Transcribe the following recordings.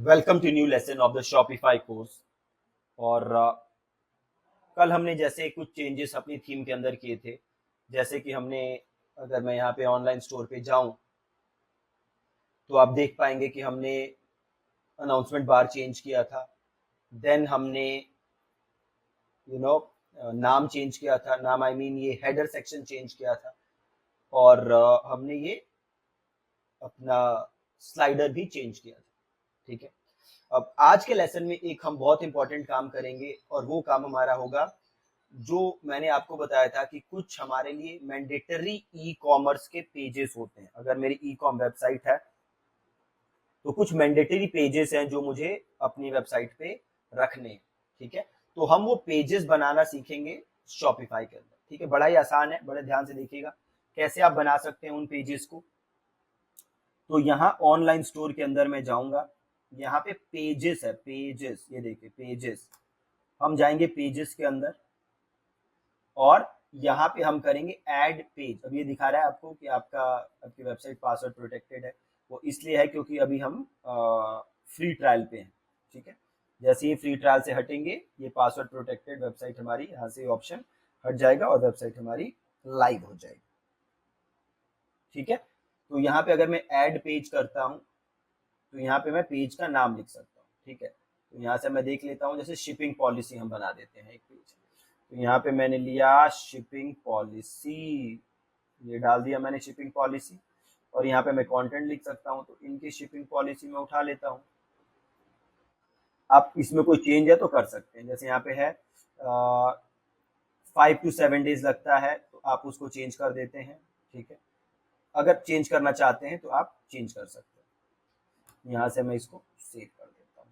Welcome to new lesson of the Shopify course. और कल हमने जैसे कुछ चेंजेस अपनी थीम के अंदर किए थे। जैसे कि हमने, अगर मैं यहाँ पे ऑनलाइन स्टोर पे जाऊं तो आप देख पाएंगे कि हमने अनाउंसमेंट बार चेंज किया था। देन हमने यू नो नाम चेंज किया था। नाम आई मीन ये हेडर सेक्शन चेंज किया था। और हमने ये अपना स्लाइडर भी चेंज किया था। ठीक है। अब आज के लेसन में एक हम बहुत इंपॉर्टेंट काम करेंगे और वो काम हमारा होगा जो मैंने आपको बताया था कि कुछ हमारे लिए मैंडेटरी ई कॉमर्स के पेजेस होते हैं। अगर मेरी ई कॉम वेबसाइट है तो कुछ मैंडेटरी पेजेस हैं जो मुझे अपनी वेबसाइट पे रखने हैं। ठीक है। तो हम वो पेजेस बनाना सीखेंगे शॉपिफाई के अंदर। ठीक है। बड़ा ही आसान है, बड़े ध्यान से देखिएगा कैसे आप बना सकते हैं उन पेजेस को। तो यहाँ ऑनलाइन स्टोर के अंदर मैं जाऊंगा। यहाँ पे पेजेस है, पेजेस, ये देखिए पेजेस। हम जाएंगे पेजेस के अंदर और यहाँ पे हम करेंगे ऐड पेज। अब ये दिखा रहा है आपको कि आपकी वेबसाइट पासवर्ड प्रोटेक्टेड है। वो इसलिए है क्योंकि अभी हम फ्री ट्रायल पे हैं। ठीक है। जैसे ही फ्री ट्रायल से हटेंगे ये पासवर्ड प्रोटेक्टेड वेबसाइट हमारी यहाँ से ऑप्शन हट जाएगा और वेबसाइट हमारी लाइव हो जाएगी। ठीक है। तो यहाँ पे अगर मैं ऐड पेज करता हूँ तो यहाँ पे मैं पेज का नाम लिख सकता हूँ। ठीक है। तो यहाँ से मैं देख लेता हूँ, जैसे शिपिंग पॉलिसी हम बना देते हैं एक पेज। तो यहाँ पे मैंने लिया शिपिंग पॉलिसी, ये डाल दिया मैंने शिपिंग पॉलिसी। और यहाँ पे मैं कंटेंट लिख सकता हूँ, तो इनकी शिपिंग पॉलिसी में उठा लेता हूँ। आप इसमें कोई चेंज है तो कर सकते हैं। जैसे यहाँ पे है 5 to 7 days लगता है, तो आप उसको चेंज कर देते हैं। ठीक है। अगर चेंज करना चाहते हैं तो आप चेंज कर सकते हैं। यहाँ से मैं इसको सेव कर देता हूँ।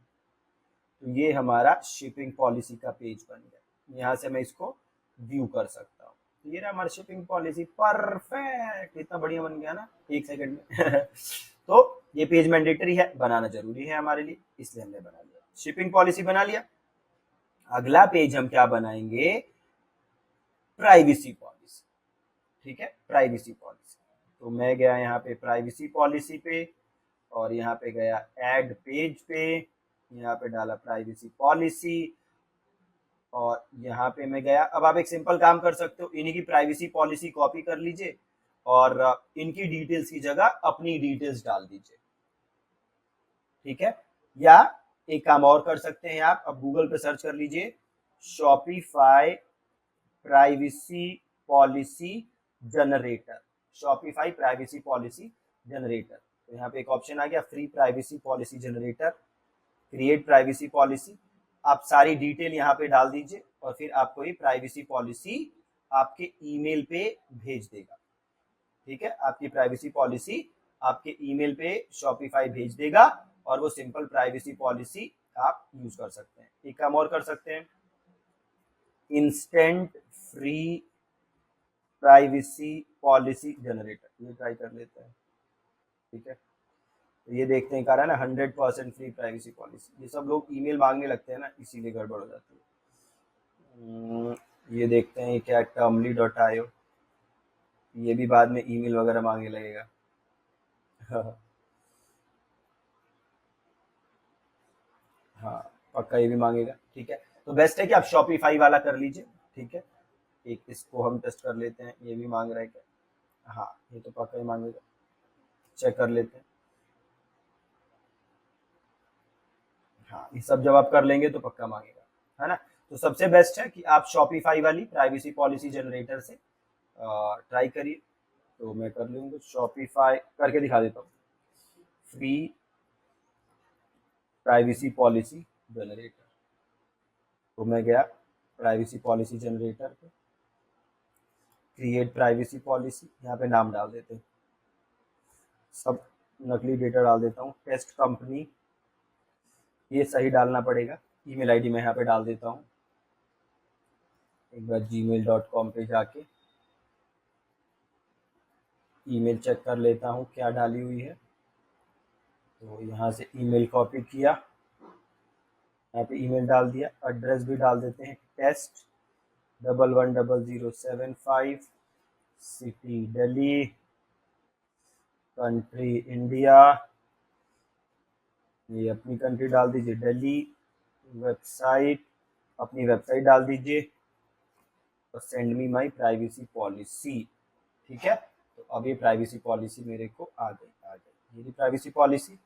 तो ये हमारा शिपिंग पॉलिसी का पेज बन गया। यहाँ से मैं इसको व्यू कर सकता हूँ। तो ये रहा हमारा शिपिंग पॉलिसी। परफेक्ट, इतना बढ़िया बन गया ना 1 सेकंड में। तो ये पेज मैंडेटरी है, बनाना जरूरी है हमारे लिए, इसलिए हमने बना लिया। शिपिंग पॉलिसी बना लिया। अगला पेज हम क्या बनाएंगे? Privacy policy. ठीक है, प्राइवेसी पॉलिसी। तो मैं गया यहाँ पे प्राइवेसी पॉलिसी पे और यहाँ पे गया ऐड पेज पे, यहाँ पे डाला प्राइवेसी पॉलिसी और यहाँ पे मैं गया। अब आप एक सिंपल काम कर सकते हो, इन्हीं की प्राइवेसी पॉलिसी कॉपी कर लीजिए और इनकी डिटेल्स की जगह अपनी डिटेल्स डाल दीजिए। ठीक है। या एक काम और कर सकते हैं आप, अब गूगल पे सर्च कर लीजिए Shopify privacy policy generator. Shopify privacy policy generator. तो यहाँ पे एक ऑप्शन आ गया free privacy policy generator, create privacy policy. आप सारी डिटेल यहाँ पे डाल दीजिए और फिर आपको ये प्राइवेसी पॉलिसी आपके ईमेल पे भेज देगा। ठीक है। आपकी प्राइवेसी पॉलिसी आपके ईमेल पे शॉपिफाई भेज देगा और वो सिंपल प्राइवेसी पॉलिसी आप यूज कर सकते हैं। एक काम और कर सकते हैं, instant free privacy policy generator, ये ट्राई कर लेते हैं। ठीक है। तो ये देखते हैं, कह रहा है ना 100% फ्री प्राइवेसी पॉलिसी। ये सब लोग ईमेल मांगने लगते हैं ना, इसीलिए गड़बड़ हो जाती है। ये देखते हैं क्या termly.io, ये भी बाद में ईमेल वगैरह मांगने लगेगा। हाँ, पक्का ये भी मांगेगा। ठीक है। तो बेस्ट है कि आप शॉपिफाई वाला कर लीजिए। ठीक है। एक इसको हम टेस्ट कर लेते हैं, ये भी मांग रहा है क्या? हाँ, ये तो पक्का ही मांगेगा। चेक कर लेते हैं। हाँ, ये सब जब आप कर लेंगे तो पक्का मांगेगा, है ना। तो सबसे बेस्ट है कि आप शॉपिफाई वाली प्राइवेसी पॉलिसी जनरेटर से ट्राई करिए। तो मैं कर लूँगा, शॉपिफाई करके दिखा देता हूँ, फ्री प्राइवेसी पॉलिसी जनरेटर। तो मैं गया प्राइवेसी पॉलिसी जनरेटर पे, क्रिएट प्राइवेसी पॉलिसी, यहाँ पे नाम डाल देते हैं, सब नकली डेटा डाल देता हूँ, टेस्ट कंपनी, ये सही डालना पड़ेगा। ईमेल आईडी मैं यहाँ पे डाल देता हूँ। एक बार gmail.com पे जाके ईमेल चेक कर लेता हूँ क्या डाली हुई है। तो यहाँ से ईमेल कॉपी किया, यहाँ पे ईमेल डाल दिया। एड्रेस भी डाल देते हैं, test 110075, city Delhi, country India, ये अपनी कंट्री डाल दीजिए दिल्ली, वेबसाइट अपनी वेबसाइट डाल दीजिए और send me my privacy policy. ठीक है, तो अब ये प्राइवेसी पॉलिसी मेरे को आ गई ये privacy policy.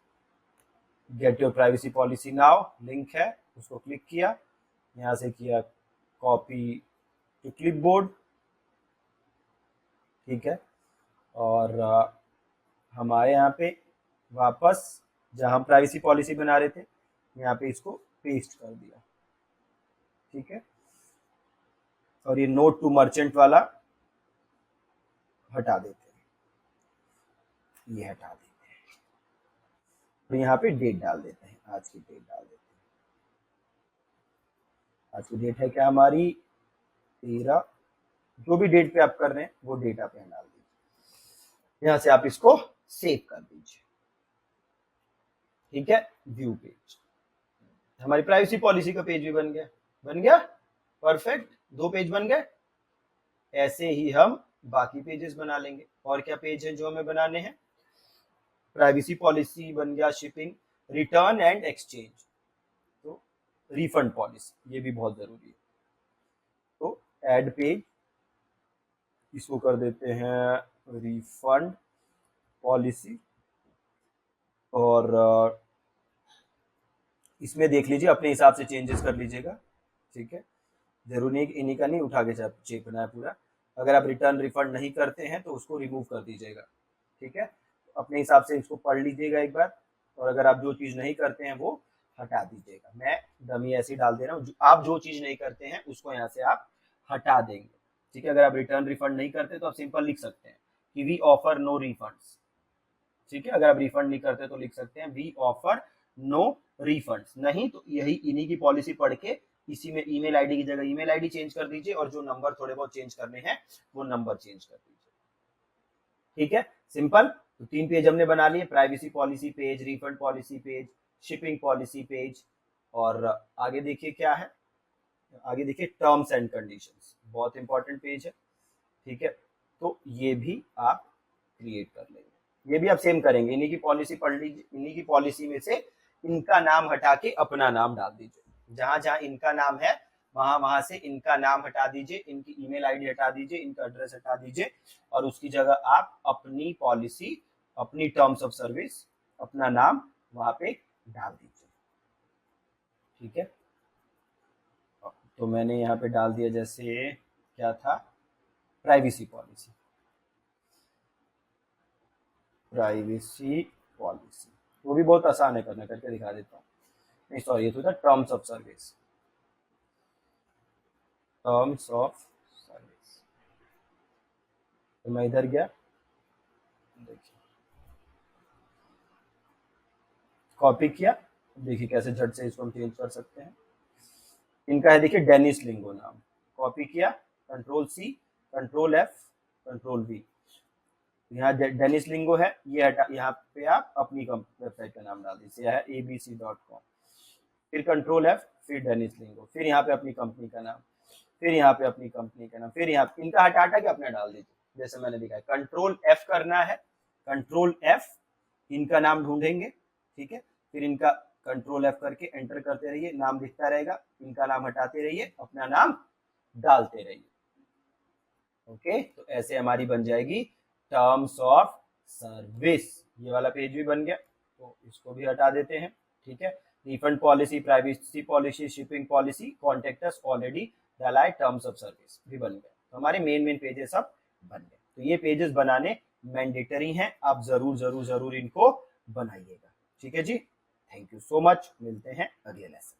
Get your privacy policy now link है, उसको क्लिक किया, यहाँ से किया कॉपी टू क्लिपबोर्ड। ठीक है, और हमारे यहाँ पे वापस जहाँ हम प्राइवेसी पॉलिसी बना रहे थे यहाँ पे इसको पेस्ट कर दिया। ठीक है, और ये नोट टू मर्चेंट वाला हटा देते हैं, ये हटा देते हैं, और यहाँ पे डेट डाल देते हैं, आज की डेट डाल देते हैं। आज की डेट है क्या हमारी 13, जो भी डेट पे आप कर रहे हैं वो डेट आप यहाँ डाल दीजिए। यहाँ से आप इसको सेव कर दीजिए। ठीक है, व्यू पेज, हमारी प्राइवेसी पॉलिसी का पेज भी बन गया परफेक्ट, 2 पेज बन गए। ऐसे ही हम बाकी पेजेस बना लेंगे। और क्या पेज है जो हमें बनाने हैं? प्राइवेसी पॉलिसी बन गया, शिपिंग, रिटर्न एंड एक्सचेंज, तो रिफंड पॉलिसी ये भी बहुत जरूरी है। तो ऐड पेज, इसको कर देते हैं रिफंड पॉलिसी, और इसमें देख लीजिए अपने हिसाब से चेंजेस कर लीजिएगा। ठीक है, जरूरी नहीं इन्हीं का नहीं उठा के चेपना है पूरा। अगर आप रिटर्न रिफंड नहीं करते हैं तो उसको रिमूव कर दीजिएगा। ठीक है, अपने हिसाब से इसको पढ़ लीजिएगा एक बार, और अगर आप जो चीज़ नहीं करते हैं वो हटा दीजिएगा। मैं डमी ऐसे ही डाल दे रहा हूँ, आप जो चीज़ नहीं करते हैं उसको यहाँ से आप हटा देंगे। ठीक है, अगर आप रिटर्न रिफंड नहीं करते तो आप सिंपल लिख सकते हैं कि वी ऑफर नो रिफंड्स। ठीक है, अगर आप रिफंड नहीं करते तो लिख सकते हैं वी ऑफर नो रिफंड्स। नहीं तो यही इन्हीं की पॉलिसी पढ़ के इसी में ईमेल आईडी की जगह ईमेल आईडी चेंज कर दीजिए, और जो नंबर थोड़े बहुत चेंज करने हैं वो नंबर चेंज कर दीजिए। ठीक है, सिंपल। तो 3 पेज हमने बना लिए, privacy policy page, refund policy page, shipping policy page. और आगे देखिए क्या है, आगे देखिए टर्म्स एंड कंडीशंस, बहुत इंपॉर्टेंट पेज है। ठीक है, तो ये भी आप क्रिएट कर लेंगे, ये भी आप सेम करेंगे, इन्हीं की पॉलिसी पढ़ लीजिए, इन्हीं की पॉलिसी में से इनका नाम हटा के अपना नाम डाल दीजिए। जहां जहां इनका नाम है वहां से इनका नाम हटा दीजिए, इनकी ईमेल आईडी हटा दीजिए, इनका एड्रेस हटा दीजिए, और उसकी जगह आप अपनी पॉलिसी, अपनी टर्म्स ऑफ सर्विस, अपना नाम वहां पे डाल दीजिए। ठीक है, तो मैंने यहाँ पे डाल दिया, जैसे क्या था, प्राइवेसी पॉलिसी, प्राइवेसी पॉलिसी, वो भी बहुत आसान है करना, करके दिखा देता हूँ। नहीं सॉरी, ये तो था terms of service, terms of service. तो मैं इधर गया, देखिए कॉपी किया, देखिए कैसे झट से इसको हम चेंज कर सकते हैं। इनका है देखिए डेनिस लिंगो नाम, कॉपी किया, control C, control F, control V, यहाँ डेनिस लिंगो है, ये हटा, यहाँ पे आप अपनी वेबसाइट का नाम डाल दीजिए, है abc.com, फिर कंट्रोल एफ, फिर डेनिस लिंगो, फिर यहाँ पे अपनी कंपनी का नाम, फिर यहाँ पे अपनी कंपनी का नाम, फिर यहाँ इनका हटा हटा के अपना डाल दीजिए, जैसे मैंने दिखाया। कंट्रोल एफ करना है, कंट्रोल एफ, इनका नाम ढूंढेंगे। ठीक है, फिर इनका कंट्रोल एफ करके एंटर करते रहिए, नाम दिखता रहेगा, इनका नाम हटाते रहिए, अपना नाम डालते रहिए। ओके, तो ऐसे हमारी बन जाएगी टर्म्स ऑफ सर्विस। ये वाला पेज भी बन गया, तो इसको भी हटा देते हैं। ठीक है, refund policy, privacy policy, shipping policy, contact us already डाला है, टर्म्स ऑफ सर्विस भी बन गए। तो हमारे मेन पेजेस सब बन गए। तो ये पेजेस बनाने मैंडेटरी हैं, आप जरूर जरूर जरूर इनको बनाइएगा। ठीक है जी, थैंक यू सो मच, मिलते हैं अगले लेसन।